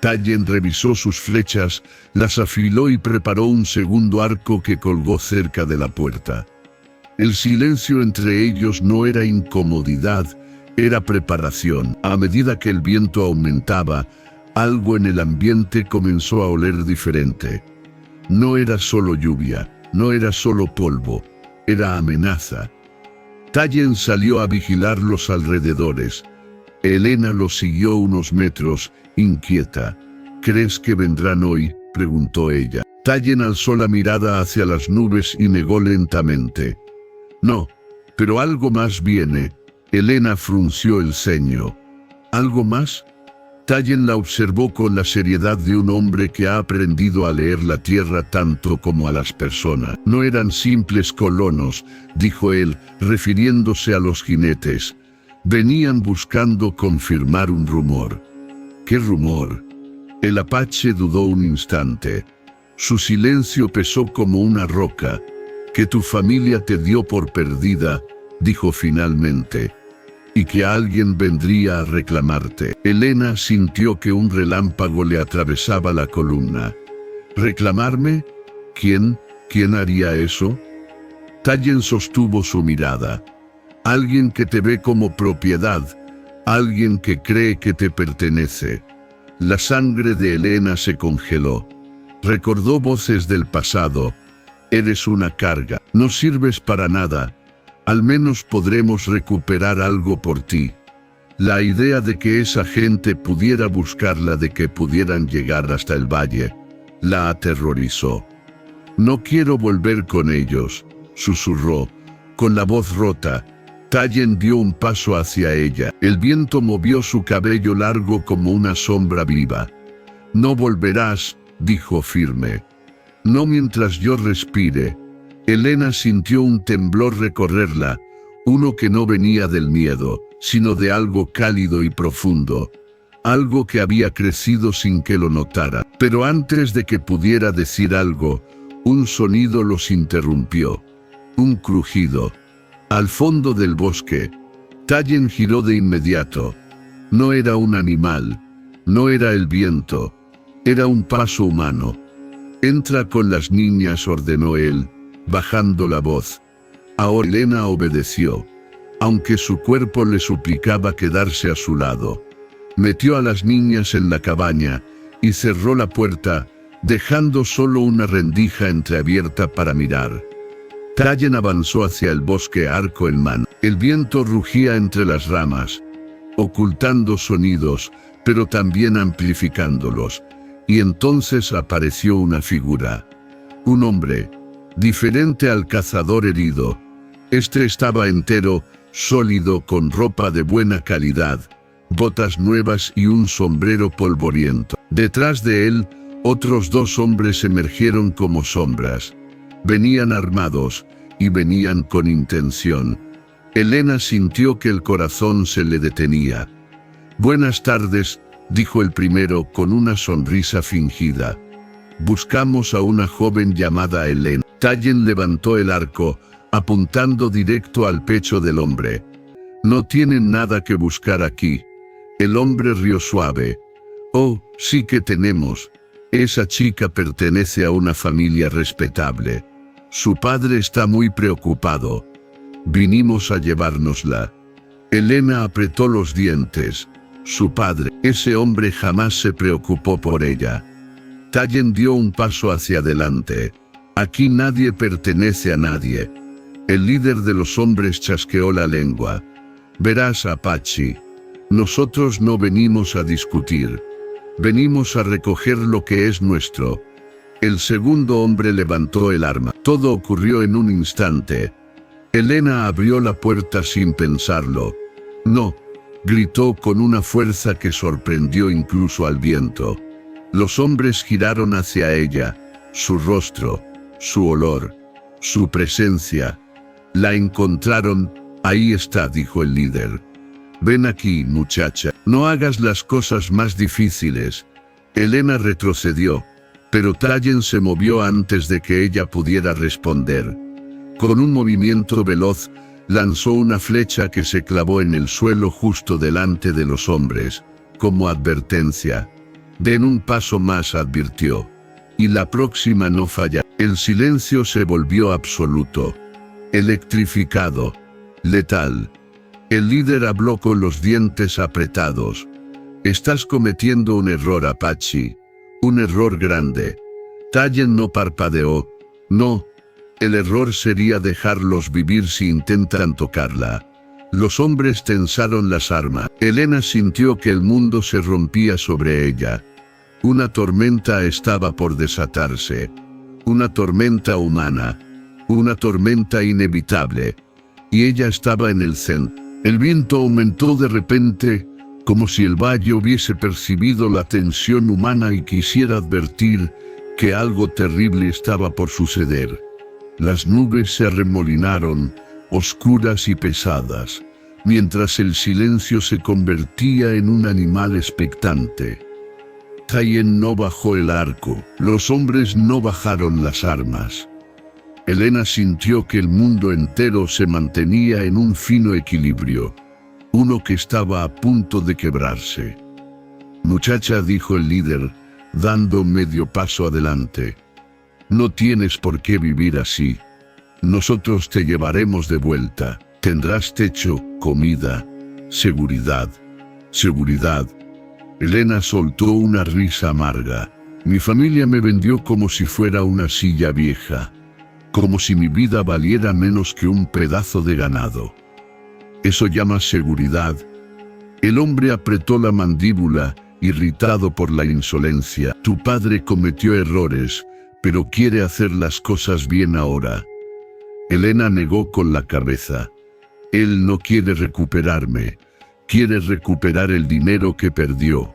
S1: Tallien revisó sus flechas, las afiló y preparó un segundo arco que colgó cerca de la puerta. El silencio entre ellos no era incomodidad, era preparación. A medida que el viento aumentaba, algo en el ambiente comenzó a oler diferente. No era solo lluvia, no era solo polvo, era amenaza. Tallien salió a vigilar los alrededores. Elena lo siguió unos metros, inquieta. ¿Crees que vendrán hoy?, preguntó ella. Tallien alzó la mirada hacia las nubes y negó lentamente. No, pero algo más viene. Elena frunció el ceño. ¿Algo más? Tallien la observó con la seriedad de un hombre que ha aprendido a leer la tierra tanto como a las personas. No eran simples colonos, dijo él, refiriéndose a los jinetes. Venían buscando confirmar un rumor. ¿Qué rumor? El apache dudó un instante. Su silencio pesó como una roca. Que tu familia te dio por perdida, dijo finalmente, y que alguien vendría a reclamarte. Elena sintió que un relámpago le atravesaba la columna. ¿Reclamarme? ¿Quién? ¿Quién haría eso? Tallien sostuvo su mirada. Alguien que te ve como propiedad, alguien que cree que te pertenece. La sangre de Elena se congeló. Recordó voces del pasado. Eres una carga, no sirves para nada. Al menos podremos recuperar algo por ti. La idea de que esa gente pudiera buscarla, de que pudieran llegar hasta el valle, la aterrorizó. No quiero volver con ellos, susurró, con la voz rota. Tallien dio un paso hacia ella. El viento movió su cabello largo como una sombra viva. No volverás, dijo firme. No mientras yo respire. Elena sintió un temblor recorrerla, uno que no venía del miedo, sino de algo cálido y profundo, algo que había crecido sin que lo notara. Pero antes de que pudiera decir algo, un sonido los interrumpió, un crujido. Al fondo del bosque, Tallien giró de inmediato. No era un animal, no era el viento, era un paso humano. Entra con las niñas, ordenó él, bajando la voz. Ahora Elena obedeció, aunque su cuerpo le suplicaba quedarse a su lado. Metió a las niñas en la cabaña y cerró la puerta, dejando solo una rendija entreabierta para mirar. Tallien avanzó hacia el bosque, arco en mano. El viento rugía entre las ramas, ocultando sonidos, pero también amplificándolos. Y entonces apareció una figura. Un hombre, diferente al cazador herido. Este estaba entero, sólido, con ropa de buena calidad, botas nuevas y un sombrero polvoriento. Detrás de él, otros dos hombres emergieron como sombras. Venían armados, y venían con intención. Elena sintió que el corazón se le detenía. Buenas tardes, dijo el primero con una sonrisa fingida. Buscamos a una joven llamada Elena. Tallien levantó el arco, apuntando directo al pecho del hombre. No tienen nada que buscar aquí. El hombre rió suave. Oh, sí que tenemos. Esa chica pertenece a una familia respetable. Su padre está muy preocupado. Vinimos a llevárnosla. Elena apretó los dientes. Su padre, ese hombre jamás se preocupó por ella. Tallien dio un paso hacia adelante. Aquí nadie pertenece a nadie. El líder de los hombres chasqueó la lengua. Verás, Apache, nosotros no venimos a discutir. Venimos a recoger lo que es nuestro. El segundo hombre levantó el arma. Todo ocurrió en un instante. Elena abrió la puerta sin pensarlo. No, gritó con una fuerza que sorprendió incluso al viento. Los hombres giraron hacia ella. Su rostro, su olor, su presencia. La encontraron. Ahí está, dijo el líder. Ven aquí, muchacha. No hagas las cosas más difíciles. Elena retrocedió, pero Tayen se movió antes de que ella pudiera responder. Con un movimiento veloz, lanzó una flecha que se clavó en el suelo justo delante de los hombres, como advertencia. Den un paso más, advirtió. Y la próxima no falla. El silencio se volvió absoluto, electrificado, letal. El líder habló con los dientes apretados. Estás cometiendo un error, Apache. Un error grande. Tayen no parpadeó. No. El error sería dejarlos vivir si intentan tocarla. Los hombres tensaron las armas. Elena sintió que el mundo se rompía sobre ella. Una tormenta estaba por desatarse. Una tormenta humana. Una tormenta inevitable. Y ella estaba en el centro. El viento aumentó de repente, como si el valle hubiese percibido la tensión humana y quisiera advertir que algo terrible estaba por suceder. Las nubes se arremolinaron, oscuras y pesadas, mientras el silencio se convertía en un animal expectante. Tayen no bajó el arco, los hombres no bajaron las armas. Elena sintió que el mundo entero se mantenía en un fino equilibrio, uno que estaba a punto de quebrarse. Muchacha, dijo el líder, dando medio paso adelante. No tienes por qué vivir así. Nosotros te llevaremos de vuelta. Tendrás techo, comida, seguridad. Seguridad. Elena soltó una risa amarga. Mi familia me vendió como si fuera una silla vieja. Como si mi vida valiera menos que un pedazo de ganado. ¿Eso llamas seguridad? El hombre apretó la mandíbula, irritado por la insolencia. Tu padre cometió errores, pero quiere hacer las cosas bien ahora. Elena negó con la cabeza. Él no quiere recuperarme. Quiere recuperar el dinero que perdió.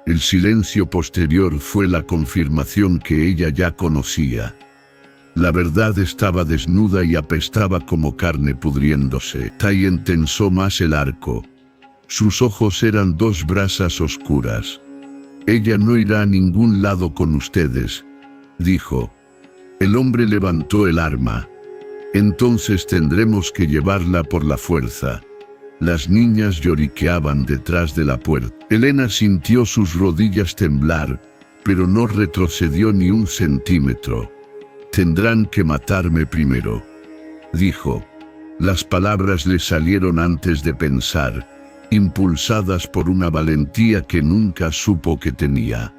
S1: El silencio posterior fue la confirmación que ella ya conocía. La verdad estaba desnuda y apestaba como carne pudriéndose. Tayen tensó más el arco. Sus ojos eran dos brasas oscuras. Ella no irá a ningún lado con ustedes, dijo. El hombre levantó el arma. Entonces tendremos que llevarla por la fuerza. Las niñas lloriqueaban detrás de la puerta. Elena sintió sus rodillas temblar, pero no retrocedió ni un centímetro. Tendrán que matarme primero, dijo. Las palabras le salieron antes de pensar, impulsadas por una valentía que nunca supo que tenía.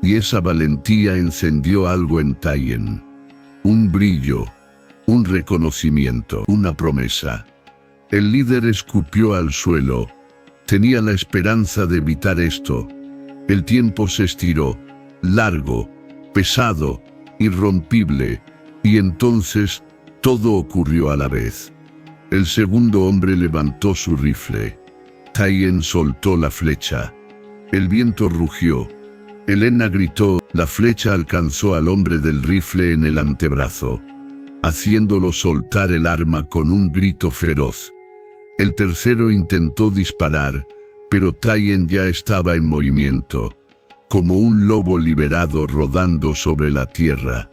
S1: Y esa valentía encendió algo en Tayen. Un brillo, un reconocimiento, una promesa. El líder escupió al suelo. Tenía la esperanza de evitar esto. El tiempo se estiró, largo, pesado, irrompible, y entonces todo ocurrió a la vez. El segundo hombre levantó su rifle. Tayen soltó la flecha. El viento rugió. Elena gritó. La flecha alcanzó al hombre del rifle en el antebrazo, haciéndolo soltar el arma con un grito feroz. El tercero intentó disparar, pero Tayen ya estaba en movimiento, como un lobo liberado rodando sobre la tierra,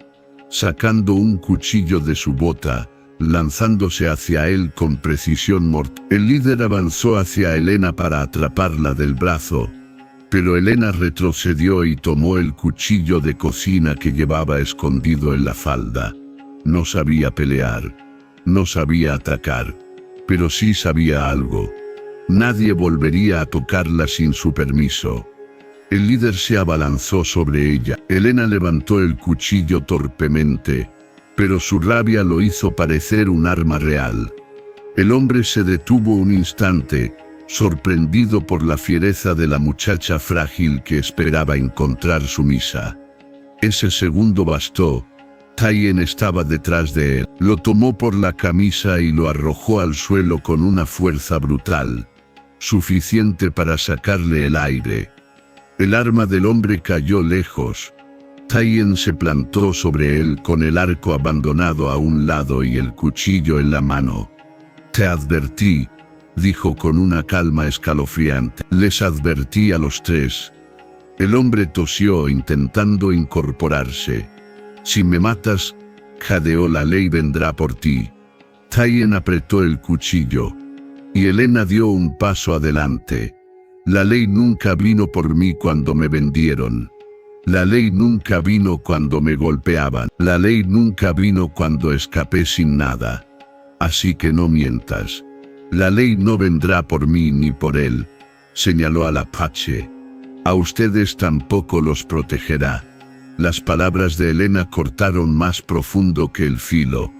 S1: sacando un cuchillo de su bota, lanzándose hacia él con precisión mortal. El líder avanzó hacia Elena para atraparla del brazo, pero Elena retrocedió y tomó el cuchillo de cocina que llevaba escondido en la falda. No sabía pelear, no sabía atacar, pero sí sabía algo. Nadie volvería a tocarla sin su permiso. El líder se abalanzó sobre ella. Elena levantó el cuchillo torpemente, pero su rabia lo hizo parecer un arma real. El hombre se detuvo un instante, sorprendido por la fiereza de la muchacha frágil que esperaba encontrar sumisa. Ese segundo bastó. Tayen estaba detrás de él. Lo tomó por la camisa y lo arrojó al suelo con una fuerza brutal, suficiente para sacarle el aire. El arma del hombre cayó lejos. Tayen se plantó sobre él con el arco abandonado a un lado y el cuchillo en la mano. Te advertí, dijo con una calma escalofriante. Les advertí a los tres. El hombre tosió intentando incorporarse. Si me matas, jadeó, la ley vendrá por ti. Tallien apretó el cuchillo. Y Elena dio un paso adelante. La ley nunca vino por mí cuando me vendieron. La ley nunca vino cuando me golpeaban. La ley nunca vino cuando escapé sin nada. Así que no mientas. La ley no vendrá por mí ni por él, señaló al apache. A ustedes tampoco los protegerá. Las palabras de Elena cortaron más profundo que el filo.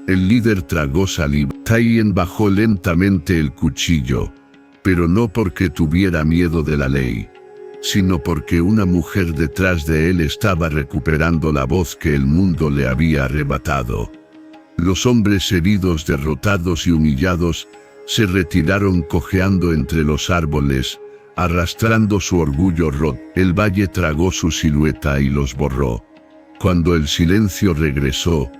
S1: El líder tragó saliva. Tallien bajó lentamente el cuchillo, pero no porque tuviera miedo de la ley, sino porque una mujer detrás de él estaba recuperando la voz que el mundo le había arrebatado. Los hombres heridos, derrotados y humillados, se retiraron cojeando entre los árboles, arrastrando su orgullo roto. El valle tragó su silueta y los borró. Cuando el silencio regresó,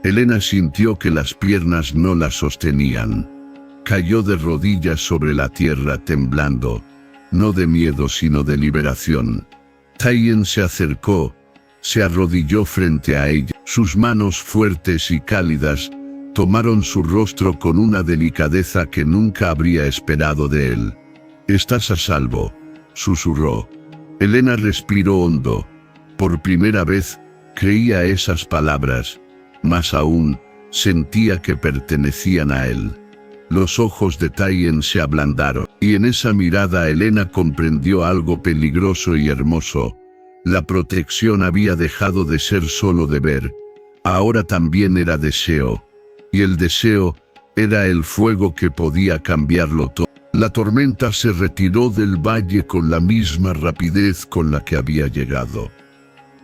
S1: Elena sintió que las piernas no la sostenían. Cayó de rodillas sobre la tierra temblando, no de miedo sino de liberación. Tallien se acercó, se arrodilló frente a ella. Sus manos fuertes y cálidas tomaron su rostro con una delicadeza que nunca habría esperado de él. «Estás a salvo», susurró. Elena respiró hondo. Por primera vez creía esas palabras. Más aún, sentía que pertenecían a él. Los ojos de Tallien se ablandaron, y en esa mirada Elena comprendió algo peligroso y hermoso. La protección había dejado de ser solo deber, ahora también era deseo. Y el deseo era el fuego que podía cambiarlo todo. La tormenta se retiró del valle con la misma rapidez con la que había llegado.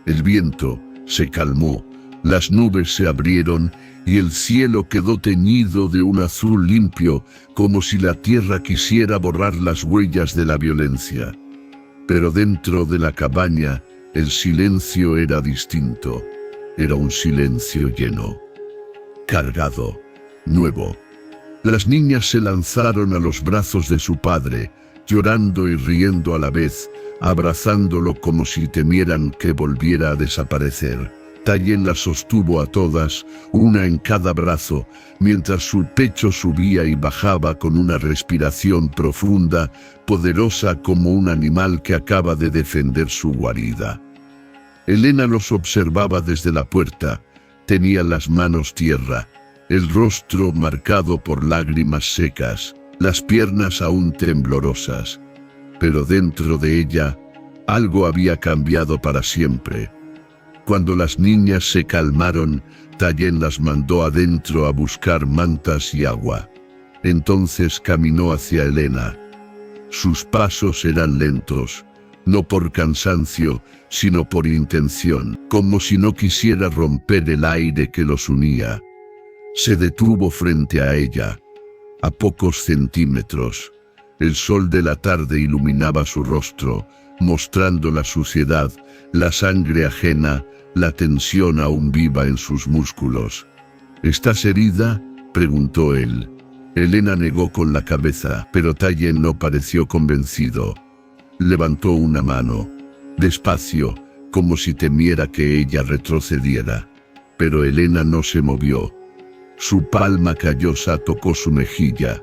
S1: El viento se calmó, las nubes se abrieron y el cielo quedó teñido de un azul limpio, como si la tierra quisiera borrar las huellas de la violencia. Pero dentro de la cabaña, el silencio era distinto. Era un silencio lleno, cargado, nuevo. Las niñas se lanzaron a los brazos de su padre, llorando y riendo a la vez, abrazándolo como si temieran que volviera a desaparecer. Tallien las sostuvo a todas, una en cada brazo, mientras su pecho subía y bajaba con una respiración profunda, poderosa como un animal que acaba de defender su guarida. Elena los observaba desde la puerta. Tenía las manos tierra, el rostro marcado por lágrimas secas, las piernas aún temblorosas. Pero dentro de ella, algo había cambiado para siempre. Cuando las niñas se calmaron, Tallien las mandó adentro a buscar mantas y agua. Entonces caminó hacia Elena. Sus pasos eran lentos, no por cansancio, sino por intención, como si no quisiera romper el aire que los unía. Se detuvo frente a ella, a pocos centímetros. El sol de la tarde iluminaba su rostro, mostrando la suciedad, la sangre ajena, la tensión aún viva en sus músculos. «¿Estás herida?», preguntó él. Elena negó con la cabeza, pero Tallien no pareció convencido. Levantó una mano, despacio, como si temiera que ella retrocediera. Pero Elena no se movió. Su palma callosa tocó su mejilla.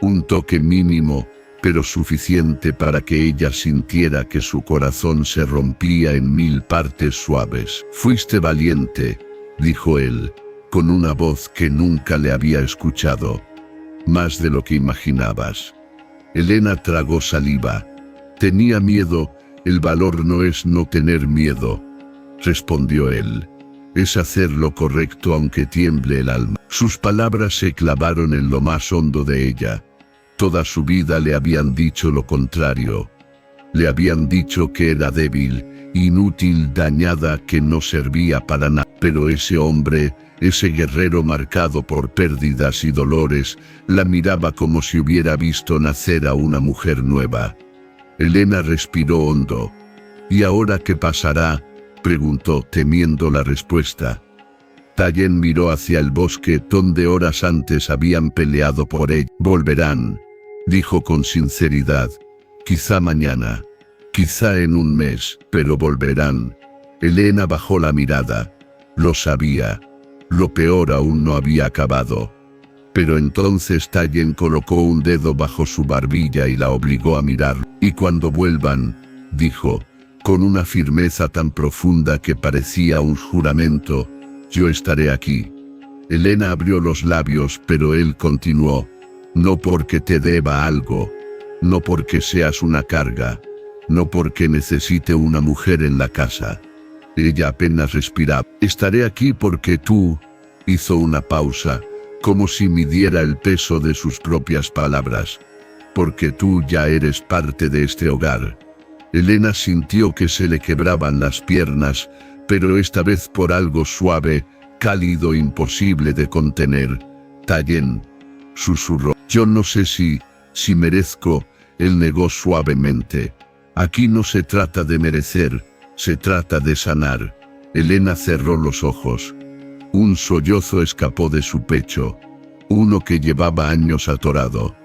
S1: Un toque mínimo, pero suficiente para que ella sintiera que su corazón se rompía en 1000 partes suaves. «Fuiste valiente», dijo él, con una voz que nunca le había escuchado. «Más de lo que imaginabas». Elena tragó saliva. «Tenía miedo, el valor no es no tener miedo», respondió él. «Es hacer lo correcto aunque tiemble el alma». Sus palabras se clavaron en lo más hondo de ella. Toda su vida le habían dicho lo contrario. Le habían dicho que era débil, inútil, dañada, que no servía para nada. Pero ese hombre, ese guerrero marcado por pérdidas y dolores, la miraba como si hubiera visto nacer a una mujer nueva. Elena respiró hondo. «¿Y ahora qué pasará?», preguntó, temiendo la respuesta. Tallien miró hacia el bosque donde horas antes habían peleado por ella. «Volverán», dijo con sinceridad. Quizá mañana, quizá en un mes, pero volverán. Elena bajó la mirada. Lo sabía. Lo peor aún no había acabado. Pero entonces Tallen colocó un dedo bajo su barbilla y la obligó a mirar. Y cuando vuelvan, dijo, con una firmeza tan profunda que parecía un juramento, yo estaré aquí. Elena abrió los labios, pero él continuó, no porque te deba algo, no porque seas una carga, no porque necesite una mujer en la casa. Ella apenas respiraba. Estaré aquí porque tú, hizo una pausa, como si midiera el peso de sus propias palabras, porque tú ya eres parte de este hogar. Elena sintió que se le quebraban las piernas, pero esta vez por algo suave, cálido, imposible de contener. Tallen, susurró. Yo no sé si merezco, él negó suavemente. Aquí no se trata de merecer, se trata de sanar. Elena cerró los ojos. Un sollozo escapó de su pecho, uno que llevaba años atorado.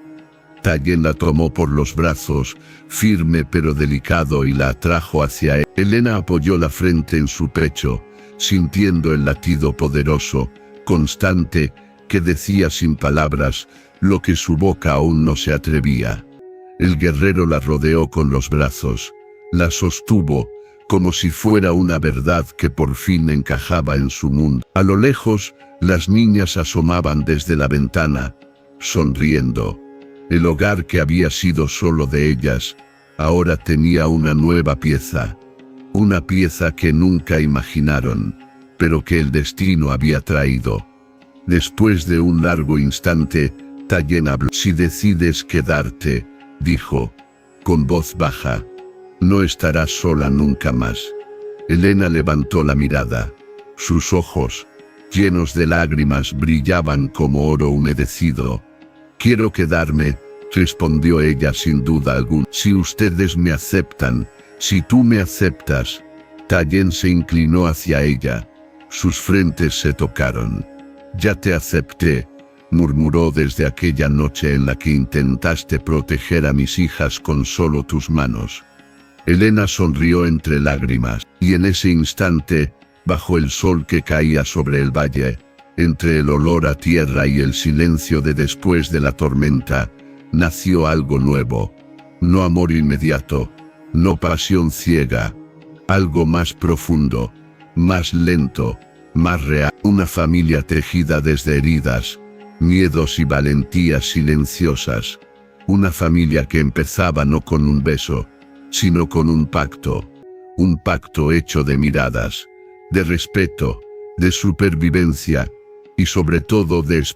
S1: Tallen la tomó por los brazos, firme pero delicado, y la atrajo hacia él. Elena apoyó la frente en su pecho, sintiendo el latido poderoso, constante, que decía sin palabras lo que su boca aún no se atrevía. El guerrero la rodeó con los brazos, la sostuvo, como si fuera una verdad que por fin encajaba en su mundo. A lo lejos, las niñas asomaban desde la ventana, sonriendo. El hogar que había sido solo de ellas, ahora tenía una nueva pieza. Una pieza que nunca imaginaron, pero que el destino había traído. Después de un largo instante, Tallen habló. Si decides quedarte, dijo, con voz baja, no estarás sola nunca más. Elena levantó la mirada. Sus ojos, llenos de lágrimas, brillaban como oro humedecido. Quiero quedarme, respondió ella sin duda alguna. Si ustedes me aceptan, si tú me aceptas. Tallen se inclinó hacia ella. Sus frentes se tocaron. Ya te acepté, murmuró, desde aquella noche en la que intentaste proteger a mis hijas con solo tus manos. Elena sonrió entre lágrimas, y en ese instante, bajo el sol que caía sobre el valle, entre el olor a tierra y el silencio de después de la tormenta, nació algo nuevo. No amor inmediato, no pasión ciega, algo más profundo, más lento, más real. Una familia tejida desde heridas, miedos y valentías silenciosas. Una familia que empezaba no con un beso, sino con un pacto hecho de miradas, de respeto, de supervivencia y sobre todo de esperanza.